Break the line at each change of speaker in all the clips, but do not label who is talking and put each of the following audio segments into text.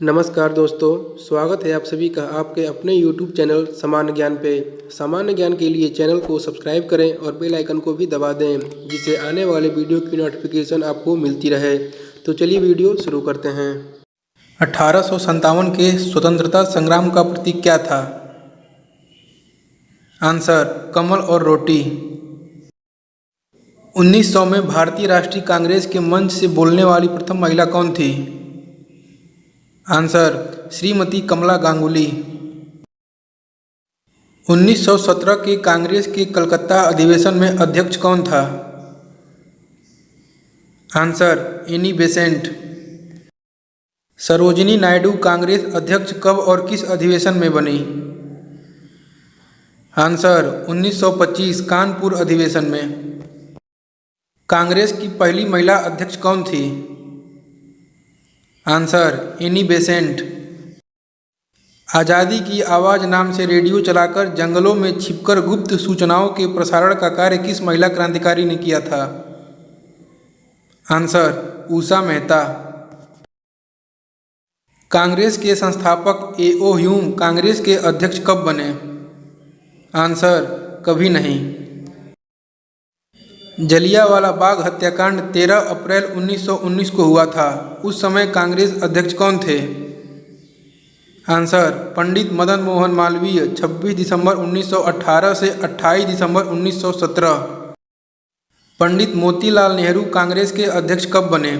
नमस्कार दोस्तों, स्वागत है आप सभी का आपके अपने YouTube चैनल सामान्य ज्ञान पे। सामान्य ज्ञान के लिए चैनल को सब्सक्राइब करें और बेल आइकन को भी दबा दें, जिससे आने वाले वीडियो की नोटिफिकेशन आपको मिलती रहे। तो चलिए वीडियो शुरू करते हैं। 1857 के स्वतंत्रता संग्राम का प्रतीक क्या था? आंसर, कमल और रोटी। 1900 में भारतीय राष्ट्रीय कांग्रेस के मंच से बोलने वाली प्रथम महिला कौन थी? आंसर, श्रीमती कमला गांगुली। 1917 के कांग्रेस के कलकत्ता अधिवेशन में अध्यक्ष कौन था? Answer, Annie Besant. Sarojini Naidu Congress अध्यक्ष कब और किस अधिवेशन में बनी? आंसर, 1925 कानपुर अधिवेशन में। कांग्रेस की पहली महिला अध्यक्ष कौन थी? Answer, Annie Besant. आज़ादी की आवाज़ नाम से रेडियो चलाकर जंगलों में छिपकर गुप्त सूचनाओं के प्रसारण का कार्य किस महिला क्रांतिकारी ने किया था? आंसर, उषा मेहता। कांग्रेस के संस्थापक ए.ओ. ह्यूम कांग्रेस के अध्यक्ष कब बने? आंसर, कभी नहीं। जलियांवाला बाग हत्याकांड 13 अप्रैल 1919 को हुआ था। उस समय कांग्रेस अध्यक्ष कौन थे? आंसर, पंडित मदन मोहन मालवीय 26 दिसंबर 1918 से 28 दिसंबर 1917। पंडित मोतीलाल नेहरू कांग्रेस के अध्यक्ष कब बने?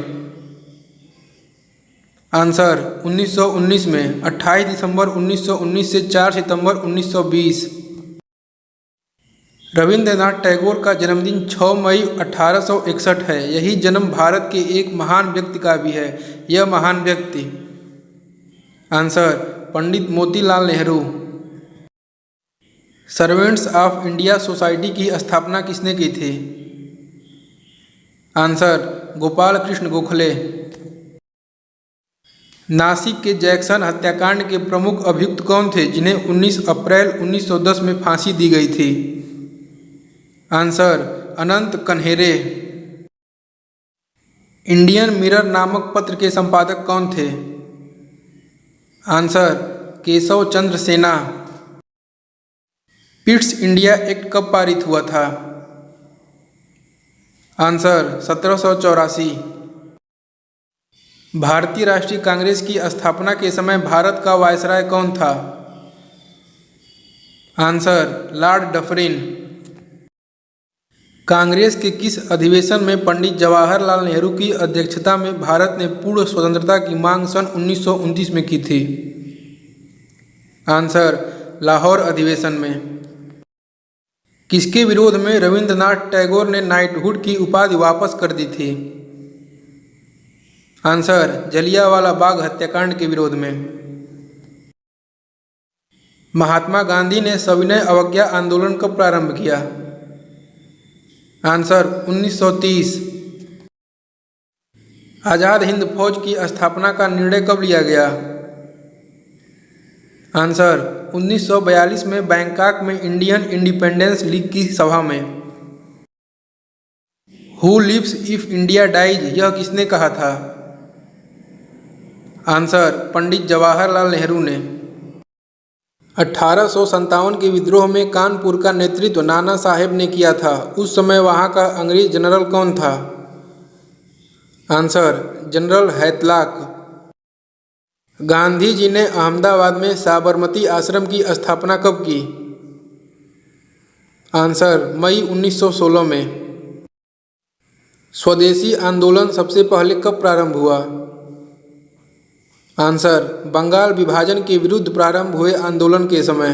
आंसर, 1919 में 28 दिसंबर 1919 से 4 सितंबर 1920। रविंद्रनाथ टैगोर का जन्मदिन 6 मई 1861 है। यही जन्म भारत के एक महान व्यक्ति का भी है। यह महान व्यक्ति? Answer, Pandit Motilal Nehru. Servants of India society की स्थापना किसने की थी? आंसर, गोपाल कृष्ण गोखले। नासिक के जैक्सन हत्याकांड के प्रमुख अभियुक्त कौन थे, जिन्हें 19 अप्रैल 1910 में फांसी दी गई थी? आंसर, अनंत कन्हेरे। इंडियन मिरर नामक पत्र के संपादक कौन थे? आंसर, केशव चंद्र सेना। पिट्स इंडिया एक्ट कब पारित हुआ था? आंसर, 1784। भारतीय राष्ट्रीय कांग्रेस की स्थापना के समय भारत का वायसराय कौन था? Answer, Lord Dufferin. कांग्रेस के किस अधिवेशन में पंडित जवाहरलाल नेहरू की अध्यक्षता में भारत ने पूर्ण स्वतंत्रता की मांग सन 1929 में की थी? आंसर, लाहौर अधिवेशन में। किसके विरोध में रविंद्रनाथ टैगोर ने नाइटहुड की उपाधि वापस कर दी थी? आंसर, जलियांवाला बाग हत्याकांड के विरोध में। महात्मा गांधी ने सविनय अवज्ञा आंदोलन कब प्रारंभ किया? आंसर, 1930। आज़ाद हिंद फौज की स्थापना का निर्णय कब लिया गया? आंसर, 1942 में बैंकॉक में इंडियन इंडिपेंडेंस लीग की सभा में। Who lives if India dies, यह किसने कहा था? आंसर, पंडित जवाहरलाल नेहरू ने। 1857 के विद्रोह में कानपुर का नेतृत्व नाना साहेब ने किया था। उस समय वहां का अंग्रेज जनरल कौन था? आंसर, जनरल हैतलाक। गांधी जी ने अहमदाबाद में साबरमती आश्रम की स्थापना कब की? आंसर, मई 1916 में। स्वदेशी आंदोलन सबसे पहले कब प्रारंभ हुआ? आंसर, बंगाल विभाजन के विरुद्ध प्रारंभ हुए आंदोलन के समय।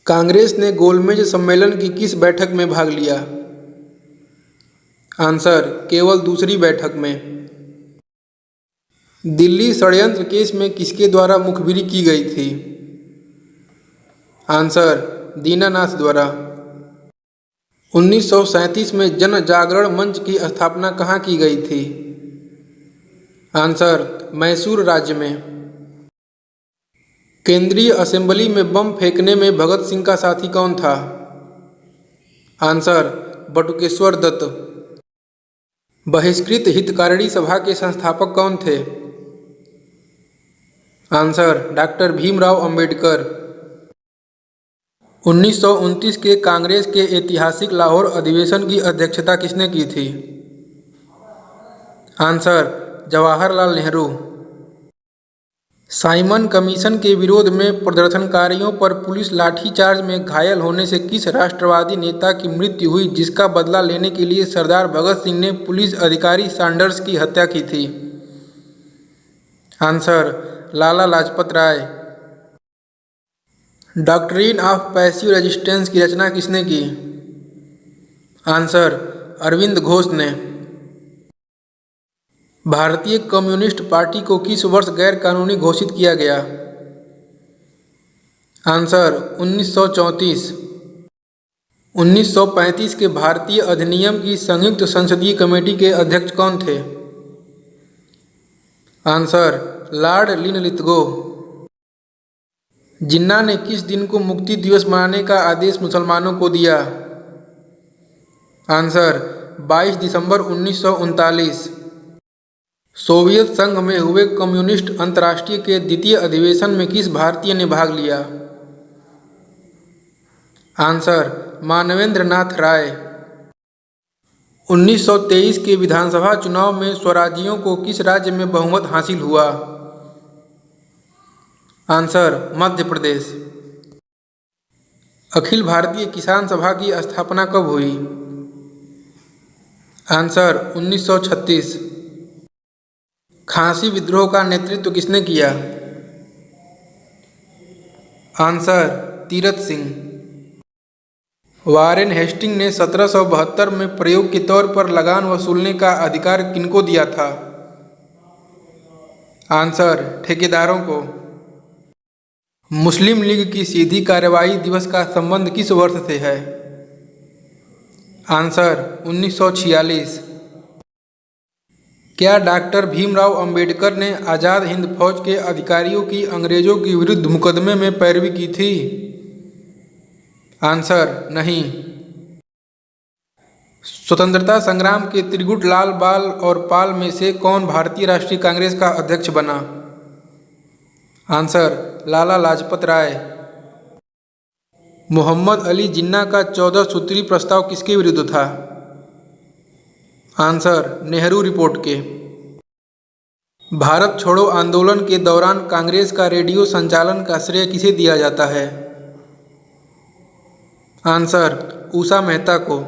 कांग्रेस ने गोलमेज सम्मेलन की किस बैठक में भाग लिया? आंसर, केवल दूसरी बैठक में। दिल्ली षड्यंत्र केस में किसके द्वारा मुखबिरी की गई थी? आंसर, दीनानाथ द्वारा। 1937 में जन जागरण मंच की स्थापना कहाँ की गई थी? आंसर, मैसूर राज्य में। केंद्रीय असेंबली में बम फेंकने में भगत सिंह का साथी कौन था? आंसर, बटुकेश्वर दत्त। बहिष्कृत हितकारिणी सभा के संस्थापक कौन थे? Answer doctor Bhimrao Ambedkar. 1929 के कांग्रेस के ऐतिहासिक लाहौर अधिवेशन की अध्यक्षता किसने की थी? Answer Jawaharlal Nehru. Simon commission के विरोध में प्रदर्शनकारियों पर पुलिस लाठीचार्ज में घायल होने से किस राष्ट्रवादी नेता की मृत्यु हुई, जिसका बदला लेने के लिए सरदार भगत सिंह ने पुलिस अधिकारी सैंडर्स की हत्या की थी? Answer Lala Lajpat Rai. Doctrine of passive resistance की रचना किसने की? आंसर अरविंद घोष ने। भारतीय कम्युनिस्ट पार्टी को किस वर्ष गैर कानूनी घोषित किया गया? आंसर 1934। 1935 के भारतीय अधिनियम की संयुक्त संसदीय कमेटी के अध्यक्ष कौन थे? Answer Lord Linlithgow. जिन्ना ने किस दिन को मुक्ति दिवस मनाने का आदेश मुसलमानों को दिया? आंसर 22 दिसंबर 1939। सोवियत संघ में हुए कम्युनिस्ट अंतर्राष्ट्रीय के द्वितीय अधिवेशन में किस भारतीय ने भाग लिया? आंसर मानवेंद्र नाथ राय। 1923 के विधानसभा चुनाव में स्वराजियों को किस राज्य में बहुमत हासिल हुआ? आंसर मध्य प्रदेश। अखिल भारतीय किसान सभा की स्थापना कब हुई? आंसर 1936। खांसी विद्रोह का नेतृत्व किसने किया? Answer Tirath Singh. Warren Hastings ने 1772 में प्रयोग के तौर पर लगान वसूलने का अधिकार किनको दिया था? आंसर ठेकेदारों को। मुस्लिम लीग की सीधी कार्यवाही दिवस का संबंध किस वर्ष से है? आंसर 1946। क्या डॉक्टर भीमराव अंबेडकर ने आज़ाद हिंद फौज के अधिकारियों की अंग्रेजों के विरुद्ध मुकदमे में पैरवी की थी? आंसर नहीं। स्वतंत्रता संग्राम के त्रिगुट लाल बाल और पाल में से कौन भारतीय राष्ट्रीय कांग्रेस का अध्यक्ष बना? आंसर लाला लाजपत राय। मोहम्मद अली जिन्ना का 14 सूत्री प्रस्ताव किसके विरुद्ध था? आंसर नेहरू रिपोर्ट के। भारत छोड़ो आंदोलन के दौरान कांग्रेस का रेडियो संचालन का श्रेय किसे दिया जाता है? आंसर उषा मेहता को।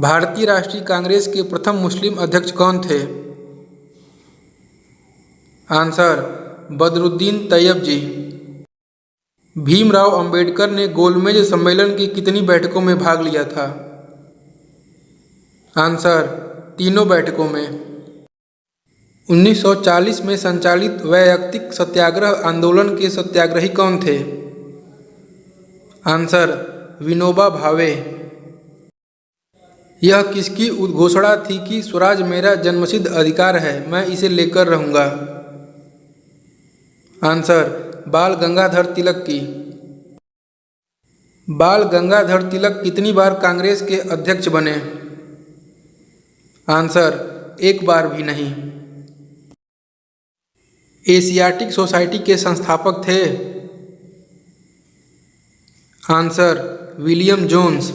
भारतीय राष्ट्रीय कांग्रेस के प्रथम मुस्लिम अध्यक्ष कौन थे? आंसर बदरुद्दीन तैयब जी। भीमराव अंबेडकर ने गोलमेज सम्मेलन की कितनी बैठकों में भाग लिया था? आंसर तीनों बैठकों में। 1940 में संचालित वैयक्तिक सत्याग्रह आंदोलन के सत्याग्रही कौन थे? आंसर विनोबा भावे। यह किसकी उद्घोषणा थी कि स्वराज मेरा जन्मसिद्ध अधिकार है, मैं इसे लेकर रहूँगा? आंसर बाल गंगाधर तिलक की। बाल गंगाधर तिलक कितनी बार कांग्रेस के अध्यक्ष बने? आंसर एक बार भी नहीं। एशियाटिक सोसाइटी के संस्थापक थे? Answer William Jones.